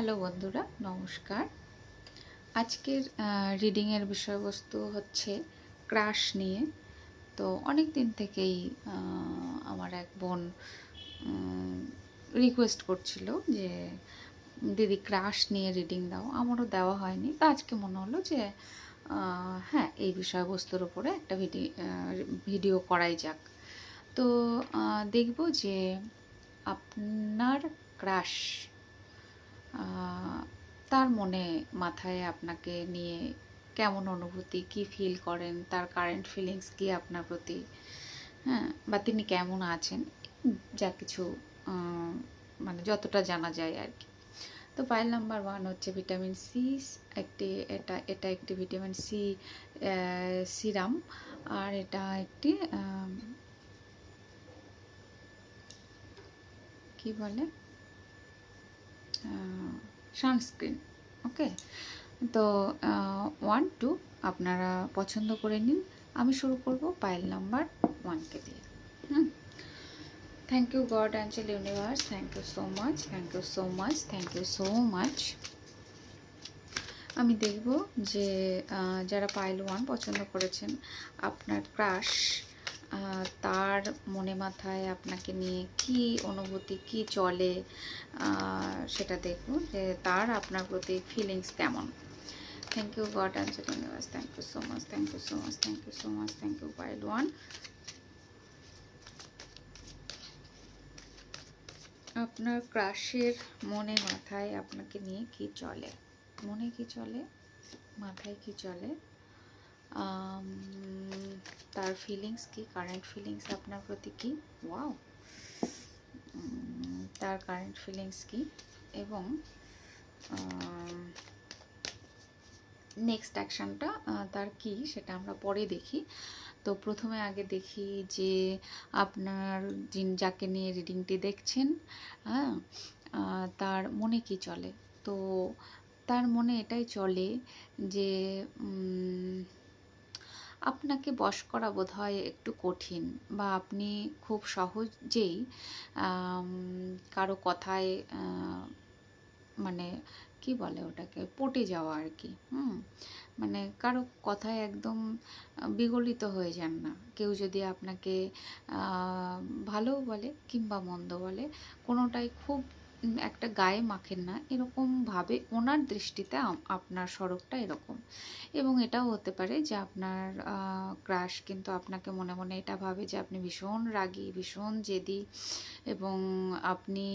Hello বন্ধুরা, নমস্কার। আজকের রিডিংয়ের বিষয়বস্তু হচ্ছে ক্রাশ নিয়ে। তো অনেক দিন থেকেই আমার এক বোন রিকোয়েস্ট করছিল যে দিদি ক্রাশ নিয়ে রিডিং দাও। আমারও দেওয়া হয়নি, তো আজকে মনে হলো যে হ্যাঁ, এই বিষয়বস্তুর উপরে একটা ভিডিও করাই যাক। তো দেখব যে আপনার ক্রাশ তার মনে মাথায় আপনাকে নিয়ে কেমন অনুভূতি, কি ফিল করেন, তার কারেন্ট ফিলিংস কি আপনার প্রতি, হ্যাঁ, বা তিনি কেমন আছেন, যা কিছু মানে যতটা জানা যায় আর কি। তো পাইল নাম্বার 1 হচ্ছে ভিটামিন সি। এটা একটি ভিটামিন সি সিরাম, আর এটা একটি কি বলে সানস্ক্রিন। ওকে, তো 1 2 আপনারা পছন্দ করে নিন। আমি শুরু করব পাইল নাম্বার 1কে দিয়ে। Thank you God, angel, universe, thank you so much, thank you so much, thank you so much. আমি দেখব যে যারা পাইল 1 পছন্দ করেছেন, আপনার ক্রাশ তার মনে মাথায় আপনাকে নিয়ে কি অনুভূতি, কি চলে, সেটা দেখব যে তার আপনার প্রতি ফিলিংস কেমন। Thank you God, angel, universe, thank you so much, thank you so much, thank you so much, thank you pile 1। আপনার ক্রাশের মনে মাথায় আপনাকে নিয়ে কি চলে, মনে কি চলে, মাথায় কি চলে, তার ফিলিংস কি, কারেন্ট ফিলিংস আপনার প্রতি কি, ওয়াও, তার কারেন্ট ফিলিংস কি, এবং নেক্সট অ্যাকশনটা তার কি সেটা আমরা পরে দেখি। তো প্রথমে আগে দেখি যে আপনার যাকে নিয়ে রিডিংটি দেখছেন, হ্যাঁ, তার মনে কি চলে। তো তার মনে এটাই চলে যে আপনাকে বশ করা বোধহয় একটু কঠিন, বা আপনি খুব সহজেই কারো কথায় মানে কি বলে ওটাকে, পটে যাওয়া আর কি। মানে কারো কথায় একদম বিগলিত হয়ে যান না। কেউ যদি আপনাকে ভালোও বলে কিংবা মন্দ বলে, কোনোটাই খুব একটা গায়ে মাখেন না, এরকমভাবে ওনার দৃষ্টিতে আপনার স্বরূপটা এরকম। এবং এটাও হতে পারে যে আপনার ক্রাশ কিন্তু আপনাকে মনে মনে এটা ভাবে যে আপনি ভীষণ রাগী, ভীষণ জেদি, এবং আপনি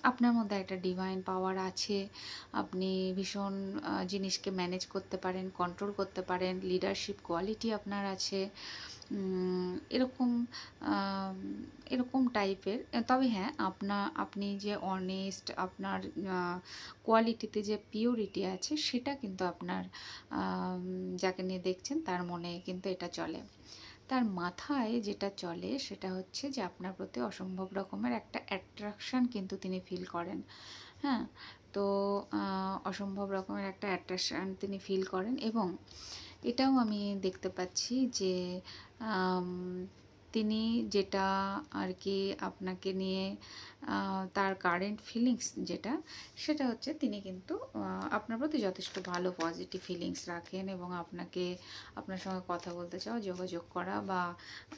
আপনার মধ্যে একটা ডিভাইন পাওয়ার আছে। আপনি ভীষণ জিনিসকে ম্যানেজ করতে পারেন, কন্ট্রোল করতে পারেন, লিডারশিপ কোয়ালিটি আপনার আছে, এরকম এরকম টাইপের। তবে হ্যাঁ, আপনি যে অনেস্ট, আপনার কোয়ালিটিতে যে পিওরিটি আছে, সেটা কিন্তু আপনার যাকে নিয়ে দেখছেন তার মনে কিন্তু এটা চলে। তার মাথায় যেটা চলে সেটা হচ্ছে যে আপনার প্রতি অসম্ভব রকমের একটা অ্যাট্রাকশান কিন্তু তিনি ফিল করেন। হ্যাঁ, তো অসম্ভব রকমের একটা অ্যাট্রাকশান তিনি ফিল করেন, এবং এটাও আমি দেখতে পাচ্ছি যে তিনি যেটা আর কি আপনাকে নিয়ে তার কারেন্ট ফিলিংস যেটা, সেটা হচ্ছে তিনি কিন্তু আপনার প্রতি যথেষ্ট ভালো পজিটিভ ফিলিংস রাখেন, এবং আপনার সঙ্গে কথা বলতে চাওয়া, যোগাযোগ করা, বা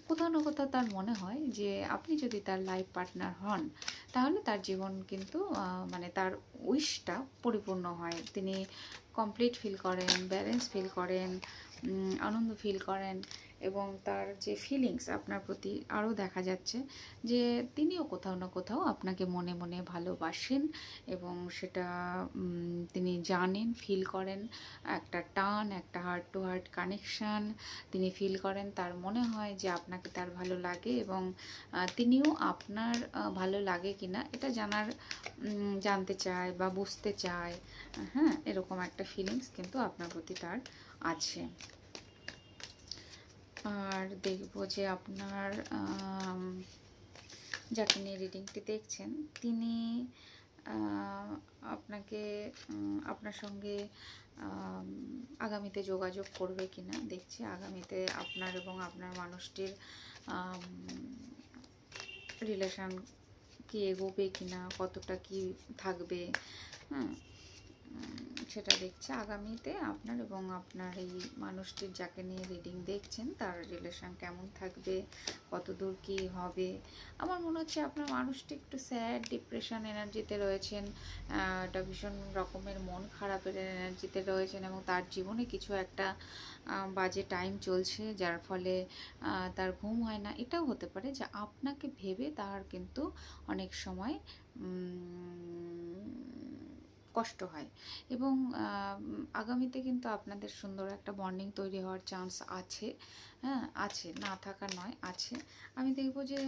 কোথাও না কোথাও তার মনে হয় যে আপনি যদি তার লাইফ পার্টনার হন, তাহলে তার জীবন কিন্তু মানে তার উইশটা পরিপূর্ণ হয়। তিনি কমপ্লিট ফিল করেন, ব্যালেন্স ফিল করেন, আনন্দ ফিল করেন, এবং তার যে ফিলিংস আপনার প্রতি আরও দেখা যাচ্ছে যে তিনিও কোথাও না কোথাও আপনাকে মনে মনে ভালোবাসেন, এবং সেটা তিনি জানেন, ফিল করেন। একটা টান, একটা হার্ট টু হার্ট কানেকশান তিনি ফিল করেন। তার মনে হয় যে আপনাকে তার ভালো লাগে, এবং তিনিও আপনার ভালো লাগে কিনা এটা জানতে চায় বা বুঝতে চায়। হ্যাঁ, এরকম একটা ফিলিংস কিন্তু আপনার প্রতি তার আছে। আর দেখব যে আপনার যাকে নিয়ে রিডিংটি দেখছেন, তিনি আপনার সঙ্গে আগামীতে যোগাযোগ করবে কিনা দেখছি। আগামীতে আপনার এবং আপনার মানুষটির রিলেশন কি এগোবে কিনা, কতটা কি থাকবে, হ্যাঁ সেটা দেখছে। আগামীতে আপনার এবং আপনার এই মানুষটির যাকে নিয়ে রিডিং দেখছেন তার রিলেশন কেমন থাকবে, কত দূর কী হবে। আমার মনে হচ্ছে আপনার মানুষটি একটু স্যাড ডিপ্রেশন এনার্জিতে রয়েছেন, একটা ভীষণ রকমের মন খারাপের এনার্জিতে রয়েছেন, এবং তার জীবনে কিছু একটা বাজে টাইম চলছে যার ফলে তার ঘুম হয় না। এটাও হতে পারে যে আপনাকে ভেবে তার কিন্তু অনেক সময় কষ্ট হয়, এবং আগামীতে কিন্তু আপনাদের সুন্দর একটা বন্ডিং তৈরি হওয়ার চান্স আছে। হ্যাঁ আছে, না থাকা নয়, আছে। আমি দেখব যে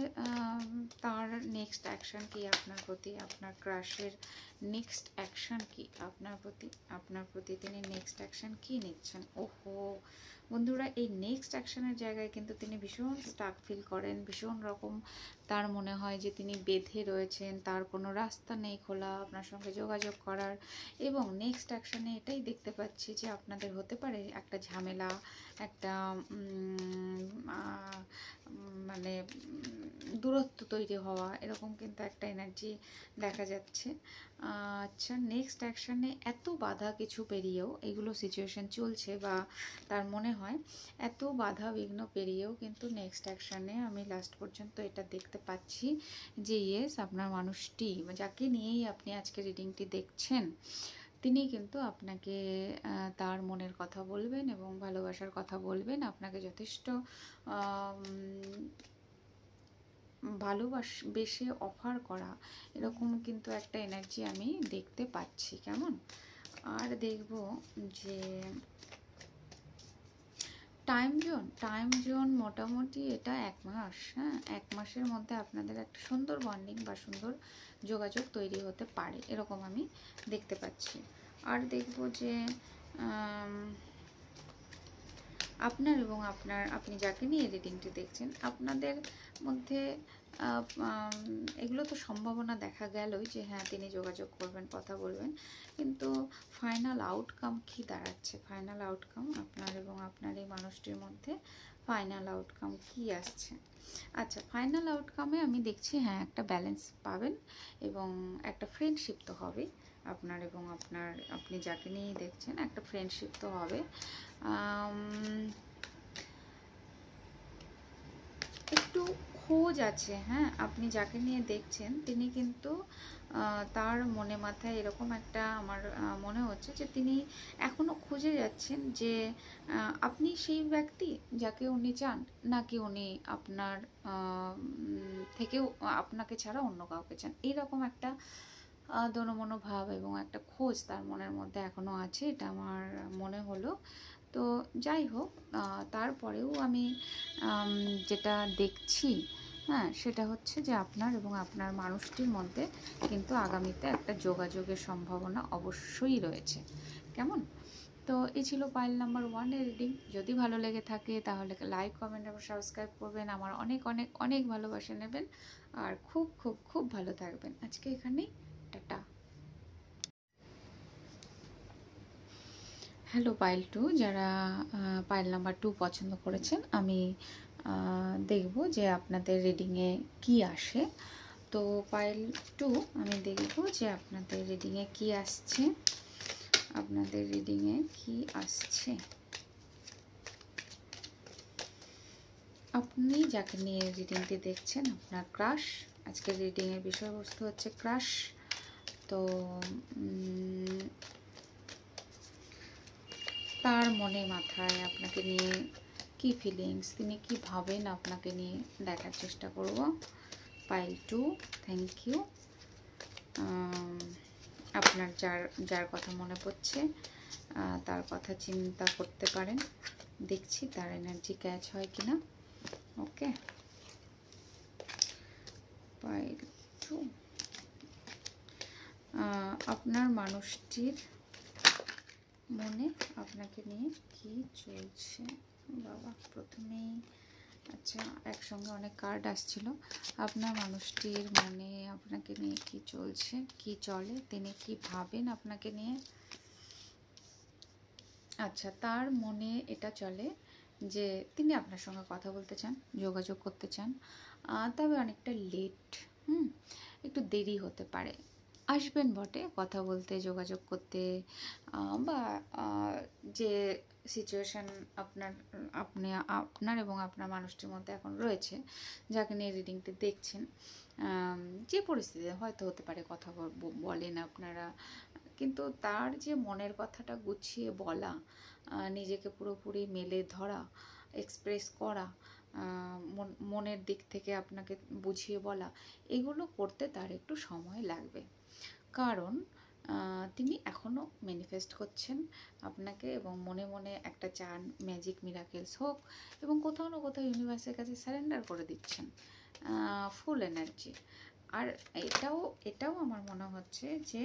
তার নেক্সট অ্যাকশন কি আপনার প্রতি, আপনার ক্রাশের নেক্সট অ্যাকশন কি আপনার প্রতি তিনি নেক্সট অ্যাকশন কি নিচ্ছেন। ওহো বন্ধুরা, এই নেক্সট অ্যাকশনের জায়গায় কিন্তু তিনি ভীষণ স্টাক ফিল করেন, ভীষণ রকম তার মনে হয় যে তিনি বেঁধে রয়েছেন, তার কোনো রাস্তা নেই খোলা আপনার সঙ্গে যোগাযোগ করার। এবং নেক্সট অ্যাকশানে এটাই দেখতে পাচ্ছি যে আপনাদের হতে পারে একটা ঝামেলা, একটা মানে দূরত্ব তৈরি হওয়া, এরকম কিন্তু একটা এনার্জি দেখা যাচ্ছে। আচ্ছা, নেক্সট অ্যাকশানে এত বাধা কিছু পেরিয়েও, এগুলো সিচুয়েশন চলছে বা তার মনে হয় এত বাধা বিঘ্ন পেরিয়েও কিন্তু নেক্সট অ্যাকশানে আমি লাস্ট পর্যন্ত এটা দেখতে পাচ্ছি যে ইয়েস, আপনার মানুষটি যাকে নিয়েই আপনি আজকে রিডিংটি দেখছেন তিনি কিন্তু আপনাকে তার মনের কথা বলবেন এবং ভালোবাসার কথা বলবেন, আপনাকে যথেষ্ট ভালোবেসে অফার করা, এরকম কিন্তু একটা এনার্জি আমি দেখতে পাচ্ছি। কেমন? আর দেখব যে টাইম জোন মোটামুটি এটা 1 মাস। হ্যাঁ, 1 মাসের মধ্যে আপনাদের একটা সুন্দর বন্ডিং বা সুন্দর যোগাযোগ তৈরি হতে পারে, এরকম আমি দেখতে পাচ্ছি। আর দেখব যে আপনার এবং আপনি যাকে নিয়ে রিডিংটি দেখছেন আপনাদের মধ্যে এগুলো তো সম্ভাবনা দেখা গেলই যে হ্যাঁ তিনি যোগাযোগ করবেন, কথা বলবেন, কিন্তু ফাইনাল আউটকাম কি দাঁড়াচ্ছে, ফাইনাল আউটকাম আপনার এবং আপনার এই মানুষটির মধ্যে ফাইনাল আউটকাম কি আসছে। আচ্ছা, ফাইনাল আউটকামে আমি দেখছি হ্যাঁ একটা ব্যালেন্স পাবেন এবং একটা ফ্রেন্ডশিপ তো হবে আপনার এবং আপনি যাকে নিয়ে দেখছেন, একটা ফ্রেন্ডশিপ তো হবে। একটু খোঁজ আছে। হ্যাঁ, আপনি যাকে নিয়ে দেখছেন তিনি কিন্তু তার মনে মাথায় এরকম একটা আমার মনে হচ্ছে যে তিনি এখনো খুঁজে যাচ্ছেন যে আপনি সেই ব্যক্তি যাকে উনি চান, নাকি উনি আপনার থেকেও আপনাকে ছাড়া অন্য কাউকে চান, এইরকম একটা দোনোমনো ভাব এবং একটা খোঁজ তার মনের মধ্যে এখনো আছে, এটা আমার মনে হলো। তো যাই হোক, তারপরেও আমি যেটা দেখছি, হ্যাঁ সেটা হচ্ছে যে আপনার এবং আপনার মানুষটির মধ্যে কিন্তু আগামীতে একটা যোগাযোগের সম্ভাবনা অবশ্যই রয়েছে। কেমন? তো এই ছিল পাইল নাম্বার 1 এর রিডিং। যদি ভালো লেগে থাকে তাহলে লাইক, কমেন্ট এবং সাবস্ক্রাইব করবেন, আমার অনেক অনেক অনেক ভালোবাসা নেবেন, আর খুব খুব খুব ভালো থাকবেন। আজকে এখানেই, টাটা। হ্যালো পাইল 2, যারা পাইল নাম্বার 2 পছন্দ করেছেন, আমি দেখব যে আপনাদের রিডিংয়ে কি আসে। তো পাইল 2 আমি দেখব যে আপনাদের রিডিংয়ে কি আসছে, আপনাদের রিডিংয়ে কি আসছে। আপনি যাকে নিয়ে রিডিংটি দেখছেন আপনার ক্রাশ, আজকের রিডিংয়ের বিষয়বস্তু হচ্ছে ক্রাশ। তো তার মনে মাথায় আপনাকে নিয়ে কি ফিলিংস, তিনি কি ভাবেন আপনাকে নিয়ে দেখার চেষ্টা করব। Pile 2, thank you. আপনার যার কথা মনে পড়ছে তার কথা চিন্তা করতে পারেন, দেখছি তার এনার্জি ক্যাচ হয় কিনা। ওকে, পাইল 2, আপনার মানুষটির মনে আপনাকে নিয়ে কি চলছে। বাবা, প্রথমেই আচ্ছা একসঙ্গে অনেক কার্ড আসছিল। আপনার মানুষটির মনে আপনাকে নিয়ে কি চলছে, কি চলে, তিনি কি ভাবেন আপনাকে নিয়ে। আচ্ছা, তার মনে এটা চলে যে তিনি আপনার সঙ্গে কথা বলতে চান, যোগাযোগ করতে চান, তবে অনেকটা লেট হুম, একটু দেরি হতে পারে। আসবেন বটে কথা বলতে, যোগাযোগ করতে, বা যে সিচুয়েশান আপনার আপনি আপনার এবং আপনার মানুষটির মধ্যে এখন রয়েছে, যাকে নিয়ে রিডিংটি দেখছেন, যে পরিস্থিতিতে হয়তো হতে পারে কথা বলেন আপনারা, কিন্তু তার যে মনের কথাটা গুছিয়ে বলা, নিজেকে পুরোপুরি মেলে ধরা, এক্সপ্রেস করা, মনের দিক থেকে আপনাকে বুঝিয়ে বলা, এগুলো করতে তার একটু সময় লাগবে। কারণ তিনি এখনও ম্যানিফেস্ট করছেন আপনাকে, এবং মনে মনে একটা চান ম্যাজিক মিরাকেলস হোক, এবং কোথাও না কোথাও ইউনিভার্সের কাছে সারেন্ডার করে দিচ্ছেন ফুল এনার্জি। আর এটাও আমার মনে হচ্ছে যে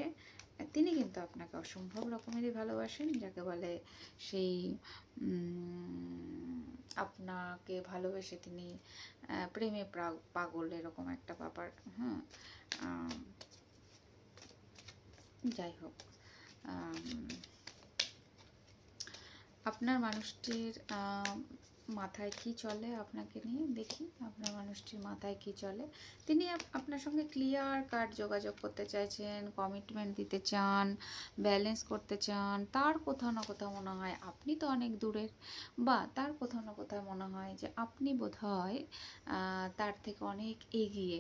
তিনি কিন্তু আপনাকে অসম্ভব রকমেরই ভালোবাসেন, যাকে বলে সেই আপনাকে ভালোবেসে তিনি প্রেমে পাগল, এরকম একটা ব্যাপার। হ্যাঁ, যাই হোক, আপনার মানুষটির মাথায় কি চলে আপনাকে নিয়ে, দেখি আপনার মানুষটির মাথায় কি চলে। তিনি আপনার সঙ্গে ক্লিয়ার কাট যোগাযোগ করতে চাইছেন, কমিটমেন্ট দিতে চান, ব্যালেন্স করতে চান। তার কোথাও না কোথাও মনে হয় আপনি তো অনেক দূরের, বা তার কোথাও না কোথাও মনে হয় যে আপনি বোধহয় তার থেকে অনেক এগিয়ে,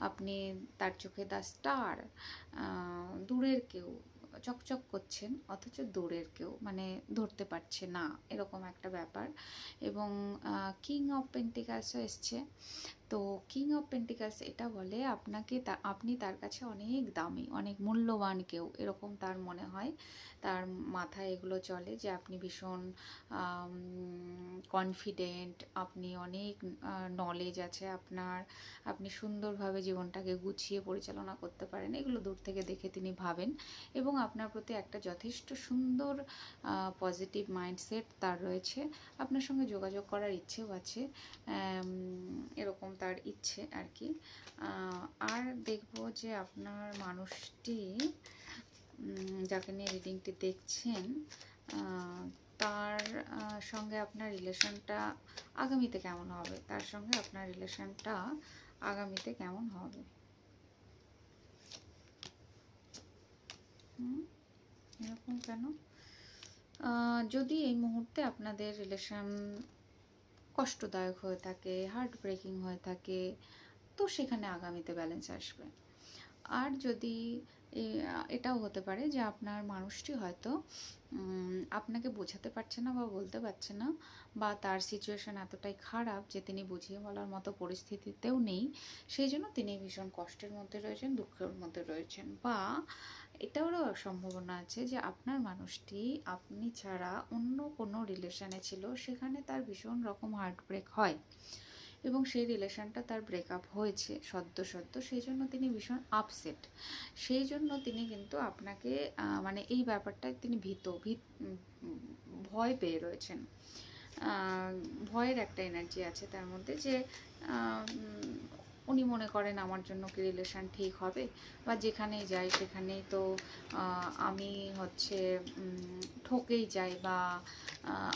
আপনি তার চোখে দ্য স্টার, দূরের কেউ, চকচক করছেন, অথচ দূরের কেউ, মানে ধরতে পারছে না, এরকম একটা ব্যাপার। এবং কিং অফ পেন্টিকালসও এসছে। তো কিং অফ পেন্টিকালস এটা বলে আপনাকে, আপনি তার কাছে অনেক দামি, অনেক মূল্যবান কেউ, এরকম তার মনে হয়। তার মাথায় এগুলো চলে যে আপনি ভীষণ কনফিডেন্ট, আপনি অনেক নলেজ আছে আপনার, আপনি সুন্দরভাবে জীবনটাকে গুছিয়ে পরিচালনা করতে পারেন, এগুলো দূর থেকে দেখে তিনি ভাবেন। এবং আপনার প্রতি একটা যথেষ্ট সুন্দর পজিটিভ মাইন্ডসেট তার রয়েছে, আপনার সঙ্গে যোগাযোগ করার ইচ্ছেও আছে, এরকম তার ইচ্ছে আর কি। আর দেখব যে আপনার মানুষটি, যাকে নিয়ে রিডিংটি দেখছেন, তার সঙ্গে আপনার রিলেশনটা আগামীতে কেমন হবে, তার সঙ্গে আপনার রিলেশনটা আগামীতে কেমন হবে। এরকম কেন? যদি এই মুহূর্তে আপনাদের রিলেশন কষ্টদায়ক হয়ে থাকে, হার্ট ব্রেকিং হয়ে থাকে, তো সেখানে আগামীতে ব্যালেন্স আসবে। আর যদি এটাও হতে পারে যে আপনার মানুষটি হয়তো আপনাকে বোঝাতে পারছে না বা বলতে পারছে না, বা তার সিচুয়েশান এতটাই খারাপ যে তিনি বুঝিয়ে বলার মতো পরিস্থিতিতেও নেই, সেই জন্য তিনি ভীষণ কষ্টের মধ্যে রয়েছেন, দুঃখের মধ্যে রয়েছেন। বা এটারও সম্ভাবনা আছে যে আপনার মানুষটি আপনি ছাড়া অন্য কোনো রিলেশানে ছিল, সেখানে তার ভীষণ রকম হার্ট ব্রেক হয়, এবং সেই রিলেশনটা তার ব্রেকআপ হয়েছে সদ্য, সেই জন্য তিনি ভীষণ আপসেট। সেই জন্য তিনি কিন্তু আপনাকে মানে এই ব্যাপারটায় তিনি ভয় পেয়ে রয়েছেন। ভয়ের একটা এনার্জি আছে তার মধ্যে, যে উনি মনে করেন আমার জন্য কি রিলেশান ঠিক হবে, বা যেখানেই যাই সেখানেই তো আমি হচ্ছে ঠকেই যাই, বা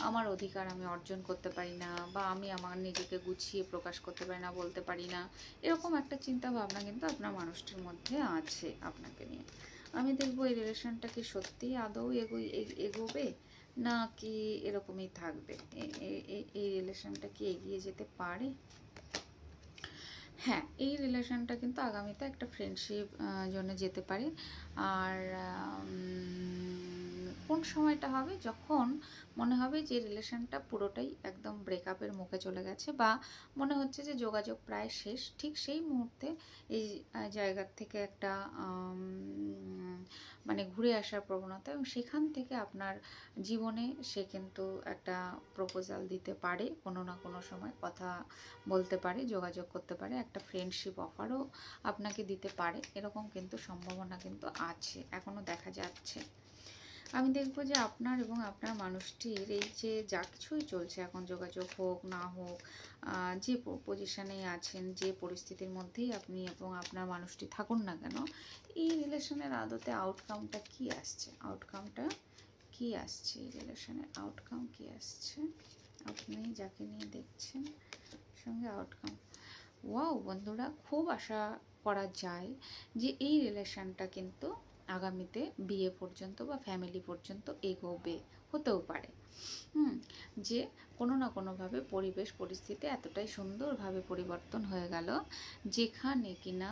আমার অধিকার আমি অর্জন করতে পারি না, বা আমি আমার নিজেকে গুছিয়ে প্রকাশ করতে পারি না, বলতে পারি না, এরকম একটা চিন্তা ভাবনা কিন্তু আপনার মানুষটির মধ্যে আছে আপনাকে নিয়ে। আমি দেখবো এই রিলেশানটা কি সত্যিই আদৌ এগোবে, না কি এরকমই থাকবে, এই রিলেশনটা কি এগিয়ে যেতে পারে। হ্যাঁ, এই রিলেশনটা কিন্তু আগামীতে একটা ফ্রেন্ডশিপ জন্য যেতে পারে। আর কোন সময়টা হবে, যখন মনে হবে যে রিলেশনটা পুরোটাই একদম ব্রেকআপের মুখে চলে গেছে, বা মনে হচ্ছে যে যোগাযোগ প্রায় শেষ, ঠিক সেই মুহূর্তে এই জায়গার থেকে একটা মানে ঘুরে আসার প্রবণতা, এবং সেখান থেকে আপনার জীবনে সে কিন্তু একটা প্রপোজাল দিতে পারে, কোনো না কোনো সময় কথা বলতে পারে, যোগাযোগ করতে পারে, একটা ফ্রেন্ডশিপ অফারও আপনাকে দিতে পারে, এরকম কিন্তু সম্ভাবনা কিন্তু আছে, এখনও দেখা যাচ্ছে। আমি দেখব যে আপনার এবং আপনার মানুষটির এই যে যা কিছুই চলছে এখন, যোগাযোগ হোক না হোক, যে পজিশানেই আছেন, যে পরিস্থিতির মধ্যেই আপনি এবং আপনার মানুষটি থাকুন না কেন, এই রিলেশনের আদতে আউটকামটা কি আসছে, আউটকামটা কি আসছে, এই রিলেশনের আউটকাম কি আসছে, আপনি যাকে নিয়ে দেখছেন সঙ্গে আউটকাম। ওয়াও বন্ধুরা, খুব আশা করা যায় যে এই রিলেশনটা কিন্তু আগামীতে বিয়ে পর্যন্ত বা ফ্যামিলি পর্যন্ত এগোবে, হতেও পারে। যে কোনো না কোনোভাবে পরিবেশ পরিস্থিতি এতটাই সুন্দরভাবে পরিবর্তন হয়ে গেল, যেখানে কিনা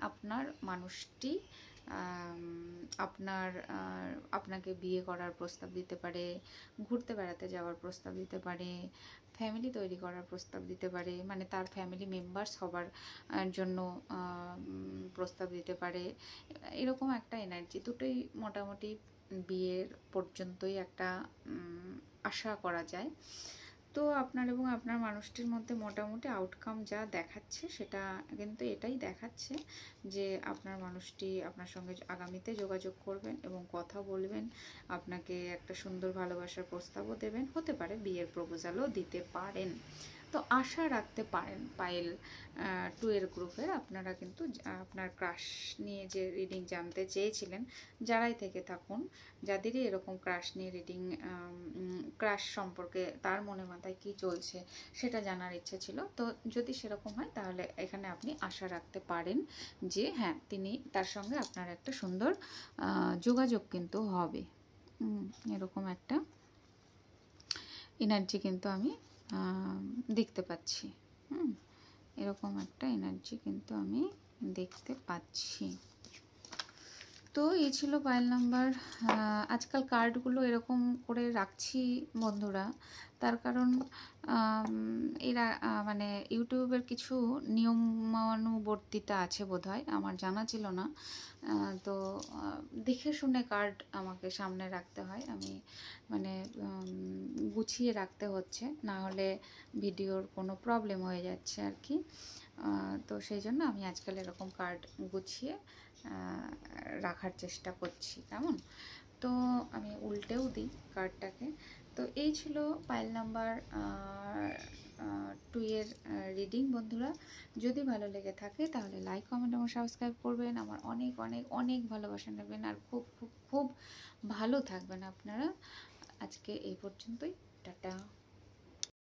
আপনার মানুষটি আপনার আপনাকে বিয়ে করার প্রস্তাব দিতে পারে, ঘুরতে বেড়াতে যাওয়ার প্রস্তাব দিতে পারে, ফ্যামিলি তৈরি করার প্রস্তাব দিতে পারে, মানে তার ফ্যামিলি মেম্বার্স হবার জন্য প্রস্তাব দিতে পারে। এরকম একটা এনার্জি, দুটোই মোটামুটি বিয়ের পর্যন্তই একটা আশা করা যায়। তো আপনার এবং আপনার মানুষটির মধ্যে মোটামুটি আউটকাম যা দেখাচ্ছে সেটা কিন্তু এটাই দেখাচ্ছে যে আপনার মানুষটি আপনার সঙ্গে আগামীতে যোগাযোগ করবেন এবং কথা বলবেন, আপনাকে একটা সুন্দর ভালোবাসার প্রস্তাবও দেবেন, হতে পারে বিয়ের প্রপোজালও দিতে পারেন। তো আশা রাখতে পারেন পায়েল 2 এর গ্রুপের আপনারা কিন্তু আপনার ক্রাশ নিয়ে যে রিডিং জানতে চেয়েছিলেন, যারাই থেকে থাকুন, যাদেরই এরকম ক্রাশ নিয়ে রিডিং, ক্রাশ সম্পর্কে তার মনে মাথায় কী চলছে সেটা জানার ইচ্ছে ছিল, তো যদি সেরকম হয় তাহলে এখানে আপনি আশা রাখতে পারেন যে হ্যাঁ, তিনি তার সঙ্গে আপনার একটা সুন্দর যোগাযোগ কিন্তু হবে। এরকম একটা এনার্জি কিন্তু আমি দেখতে পাচ্ছি। এরকম একটা এনার্জি কিন্তু আমি দেখতে পাচ্ছি। তো এই ছিল পাইল নাম্বার। আজকাল কার্ডগুলো এরকম করে রাখছি বন্ধুরা, তার কারণ এরা মানে ইউটিউবের কিছু নিয়মানুবর্তিতা আছে বোধহয়, আমার জানা ছিল না। তো দেখে শুনে কার্ড আমাকে সামনে রাখতে হয়, আমি মানে গুছিয়ে রাখতে হচ্ছে, না হলে ভিডিওর কোনো প্রবলেম হয়ে যাচ্ছে আর কি। তো সেই জন্য আমি আজকাল এরকম কার্ড গুছিয়ে রাখার চেষ্টা করছি, কেমন। তো আমি উল্টেও দিই কার্ডটাকে। তো এই ছিল পাইল নাম্বার 2 এর রিডিং বন্ধুরা। যদি ভালো লেগে থাকে তাহলে লাইক, কমেন্ট এবং সাবস্ক্রাইব করবেন, আমার অনেক অনেক অনেক ভালোবাসা নেবেন, আর খুব খুব খুব ভালো থাকবেন আপনারা। আজকে এই পর্যন্তই, টাটা।